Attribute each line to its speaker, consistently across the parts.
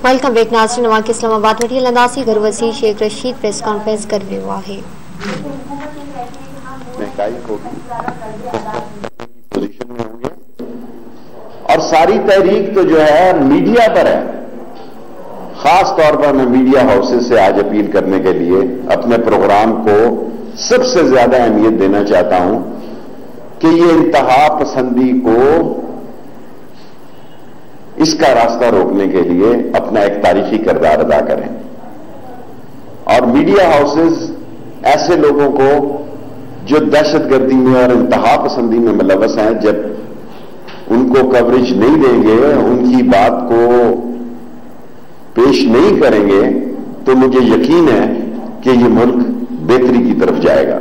Speaker 1: Welcome back नाज़रीन। नवां के इस्लामाबाद वठी हलंदासीं। घर वज़ीर शेख रशीद प्रेस कॉन्फ्रेंस करे वियो आहे।
Speaker 2: महंगाई को भी पोजीशन में होंगे और सारी तहरीक तो जो है मीडिया पर है। खास तौर पर मैं मीडिया हाउसेस से आज अपील करने के लिए अपने प्रोग्राम को सबसे ज्यादा अहमियत देना चाहता हूं कि ये इंतहा पसंदी को इसका रास्ता रोकने के लिए अपना एक तारीखी किरदार अदा करें और मीडिया हाउसेस ऐसे लोगों को जो दहशतगर्दी में और इंतहा पसंदी में मुलव्वस हैं, जब उनको कवरेज नहीं देंगे, उनकी बात को पेश नहीं करेंगे, तो मुझे यकीन है कि ये मुल्क बेहतरी की तरफ जाएगा।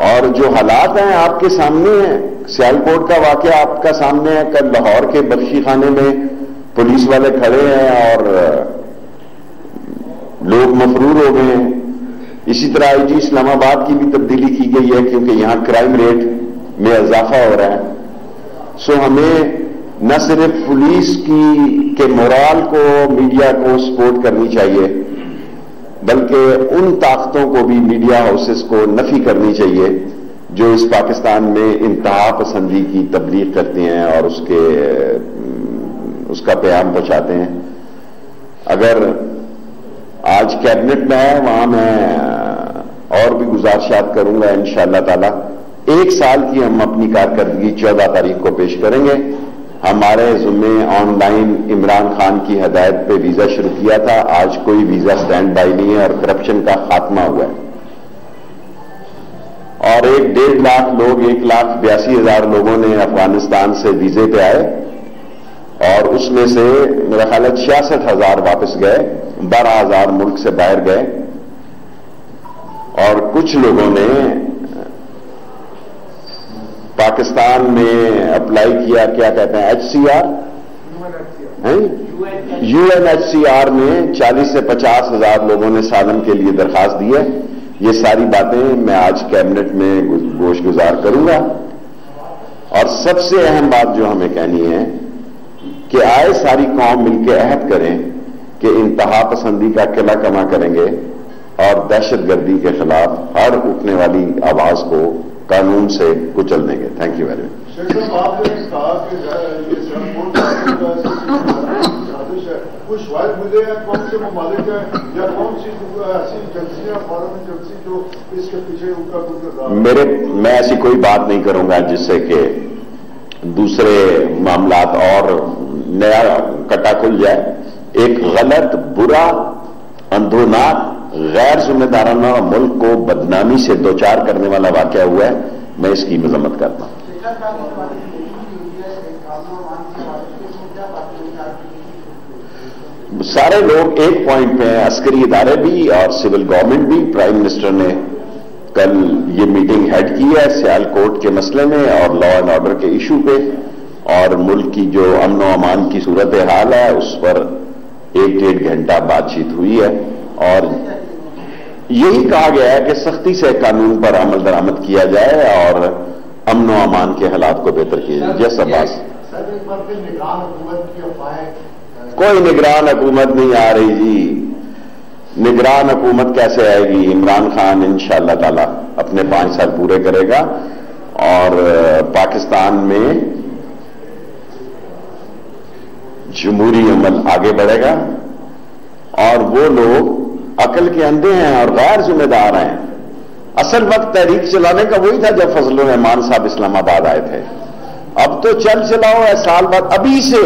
Speaker 2: और जो हालात हैं आपके सामने हैं, सियालकोट का वाकया आपका सामने है। कल लाहौर के बख्शी खाने में पुलिस वाले खड़े हैं और लोग मफरूर हो गए हैं। इसी तरह आईजी इस्लामाबाद की भी तब्दीली की गई है क्योंकि यहां क्राइम रेट में इजाफा हो रहा है। सो हमें न सिर्फ पुलिस के मोराल को, मीडिया को सपोर्ट करनी चाहिए, बल्कि उन ताकतों को भी, मीडिया हाउसेस को नफी करनी चाहिए जो इस पाकिस्तान में इंतहा पसंदी की तबलीग करते हैं और उसका पैगाम पहुंचाते हैं। अगर आज कैबिनेट में है, वहां मैं और भी गुजारिशात करूंगा इंशाअल्लाह ताला। 1 साल की हम अपनी कारकर्दगी 14 तारीख को पेश करेंगे। हमारे जुम्मे ऑनलाइन इमरान खान की हदायत पे वीजा शुरू किया था। आज कोई वीजा स्टैंड बाई नहीं है और करप्शन का खात्मा हुआ है और 1.5 लाख लोग, 1,82,000 लोगों ने अफगानिस्तान से वीजे पे आए और उसमें से मेरा ख्याल है 66,000 वापस गए, 12,000 मुल्क से बाहर गए और कुछ लोगों ने पाकिस्तान में अप्लाई किया, क्या कहते हैं, HCR, UNHCR में 40 से 50,000 लोगों ने सालम के लिए दरखास्त दी है। ये सारी बातें मैं आज कैबिनेट में गोश गुजार करूंगा और सबसे अहम बात जो हमें कहनी है कि आए सारी कौम मिलकर अहद करें कि इंतहा पसंदी का किला कमा करेंगे और दहशतगर्दी के खिलाफ हर उठने वाली आवाज को कानून से कुचल देंगे। Thank you very much.
Speaker 3: आपने कहा कि ये सियालकोट साजिश है, कुछ वायद मुझे कौन से ममालिक है या कौन सी ऐसी एजेंसियां, फॉरेन एजेंसी जो इसके पीछे उनका
Speaker 2: मैं ऐसी कोई बात नहीं करूंगा जिससे कि दूसरे मामलात और नया कटा खुल जाए। एक गलत, बुरा, अंधोनाक, गैर जिम्मेदाराना मुल्क को बदनामी से दो चार करने वाला वाकया हुआ है। मैं इसकी मजम्मत करता हूं। सारे लोग एक पॉइंट पे हैं, अस्करी इदारे भी और सिविल गवर्नमेंट भी। प्राइम मिनिस्टर ने कल ये मीटिंग हेड की है सियालकोट के मसले में और लॉ एंड ऑर्डर के इशू पे, और मुल्क की जो अमन व अमान की सूरत हाल है उस पर 1-1.5 घंटा बातचीत हुई है और यही कहा गया है कि सख्ती से कानून पर अमल दरामद किया जाए और अमन व अमान के हालात को बेहतर किया जाए। जैसा बात कोई निगरान हुकूमत नहीं आ रही जी। निगरान हुकूमत कैसे आएगी? इमरान खान इंशाअल्लाह ताला अपने 5 साल पूरे करेगा और पाकिस्तान में जमहूरी अमल आगे बढ़ेगा और वो लोग अकल के अंधे हैं और गैर जिम्मेदार हैं। असल वक्त तहरीक चलाने का वही था जब फजलुर रहमान साहब इस्लामाबाद आए थे। अब तो चलाओ है साल बाद। अभी से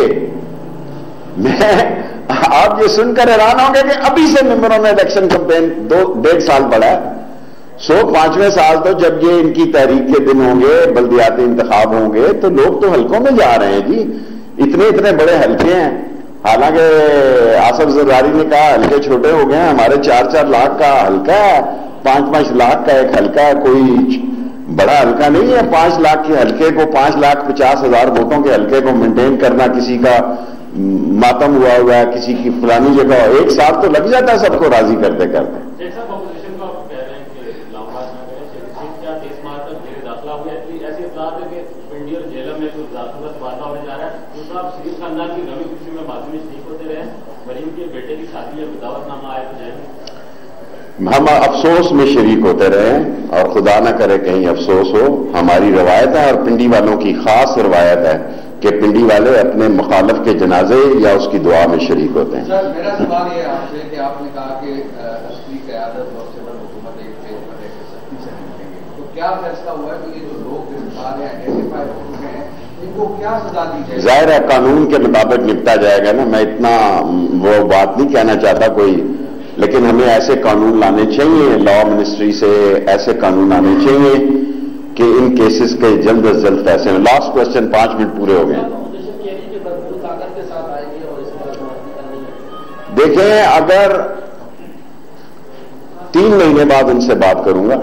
Speaker 2: आप ये सुनकर हैरान होंगे कि अभी से मेंबरों ने इलेक्शन कैंपेन 2-1.5 साल बढ़ा है। 5वें साल तो जब ये इनकी तहरीक के दिन होंगे, बल्दियाती इंतखाब होंगे, तो लोग तो हल्कों में जा रहे हैं जी। इतने बड़े हल्के हैं। हालांकि आसफ जरदारी ने कहा हल्के छोटे हो गए हैं, हमारे 4-4 लाख का हल्का है, 5-5 लाख का एक हल्का है, कोई बड़ा हल्का नहीं है। 5 लाख के हल्के को, 5,50,000 वोटों के हल्के को मेंटेन करना, किसी का मातम हुआ है, किसी की फलानी जगह 1 साल तो लग जाता है सबको राजी करते करते।
Speaker 4: ایسی اطلاعات ہے کہ پنڈی اور جیلم میں کچھ ذاتوں کا تبادلہ ہونے جا رہا ہے. دوسرا آپ شریف خاندان کی غمی خوشی میں بازو میں شریک ہوتے رہے, مریم کے بیٹے کی شادی میں دعوت نامہ آئے تو جائیں.
Speaker 2: ہم افسوس میں شریک ہوتے رہے اور خدا نہ کرے کہیں افسوس ہو. ہماری روایت ہے اور پنڈی والوں کی خاص روایت ہے کہ پنڈی والے اپنے مخالف کے جنازے یا اس کی دعا میں شریک ہوتے ہیں.
Speaker 5: سر میرا سوال یہ آپ سے کہ آپ نے کہا کہ اصلی قیادت اور سول حکومت ایک سختی سے نکلیں گے, تو کیا فیصلہ ہوا ہے کہ یہ جو لوگ گرفتار ہیں آئیڈینٹیفائی ہو چکے ہیں ان کو کیا سزا دی جائے؟
Speaker 2: ظاہر ہے قانون کے مطابق نپٹا جائے گا نا. میں اتنا وہ بات نہیں کہنا چاہتا کوئی, لیکن ہمیں ایسے قانون لانے چاہیے, لا منسٹری سے ایسے قانون آنے چاہیے کہ ان کیسز کے جلد از جلد فیصلے ہوں. لاسٹ کوشچن, 5 منٹ پورے ہو گئے. دیکھیں اگر 3 مہینے بعد ان سے بات کروں گا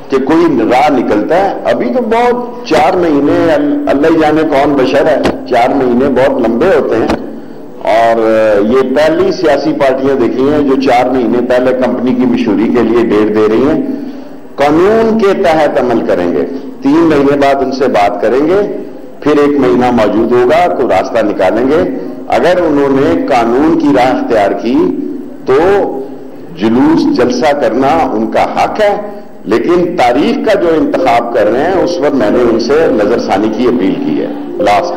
Speaker 2: کہ کوئی راہ نکلتا ہے, ابھی تو بہت 4 مہینے, اللہ ہی جانے کون بشر ہے, 4 مہینے بہت لمبے ہوتے ہیں. اور یہ پہلی سیاسی پارٹیاں دیکھی ہیں جو 4 مہینے پہلے کمپنی کی مشہوری کے لیے ڈیٹ دے رہی ہیں. قانون کے تحت عمل کریں گے, 3 مہینے بعد ان سے بات کریں گے, پھر 1 مہینہ موجود ہوگا, کوئی راستہ نکالیں گے. اگر انہوں نے قانون کی راہ اختیار کی تو جلوس جلسہ کرنا ان کا حق ہے, لیکن تاریخ کا جو انتخاب کر رہے ہیں اس وقت میں نے ان سے نظر ثانی کی اپیل کی ہے. لاسٹ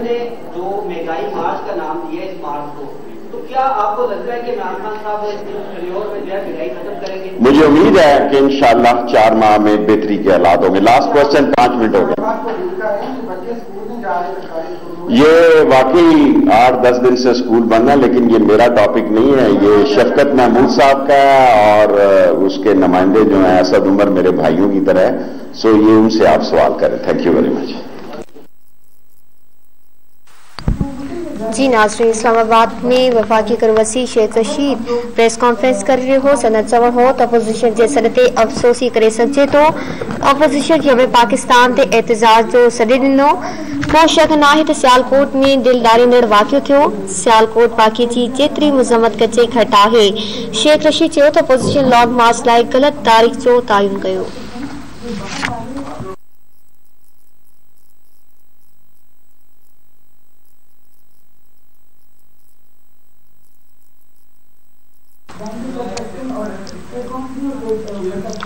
Speaker 6: نے جو مہنگائی مارچ کا نام دیا اس مارچ کو, تو کیا آپ کو لگتا ہے کہ عمران خان صاحب میں جو ہے مہنگائی ختم کریں گے؟
Speaker 2: مجھے امید ہے کہ انشاءاللہ 4 ماہ میں بہتری کے حالات ہوں گے. لاسٹ کوشچن, 5 منٹ ہو گئے. یہ واقعی 8-10 دن سے اسکول بننا, لیکن یہ میرا ٹاپک نہیں ہے, یہ شفقت محمود صاحب کا ہے اور اس کے نمائندے جو ہیں اسد عمر میرے بھائیوں کی طرح ہے. سو یہ ان سے آپ سوال کریں. Thank you very much.
Speaker 1: جی ناظرین, اسلام آباد میں وفاقی کروسی شیخ رشید پریس کانفرنس کر رہے ہو. سند سوال ہو تو اپوزیشن جے سر تے افسوسی کرے سکے تو اپوزیشن جب پاکستان تے احتجاج جو سڈے ڈنو کو شک نہ ہے تو سیالکوٹ میں دلداری نڑ واقع تھو. سیالکوٹ پاکی جی جتری مذمت کچے گھٹ ہے. شیخ رشید چیو تو اپوزیشن لانگ مارچ لائے غلط تاریخ جو تعین کیو.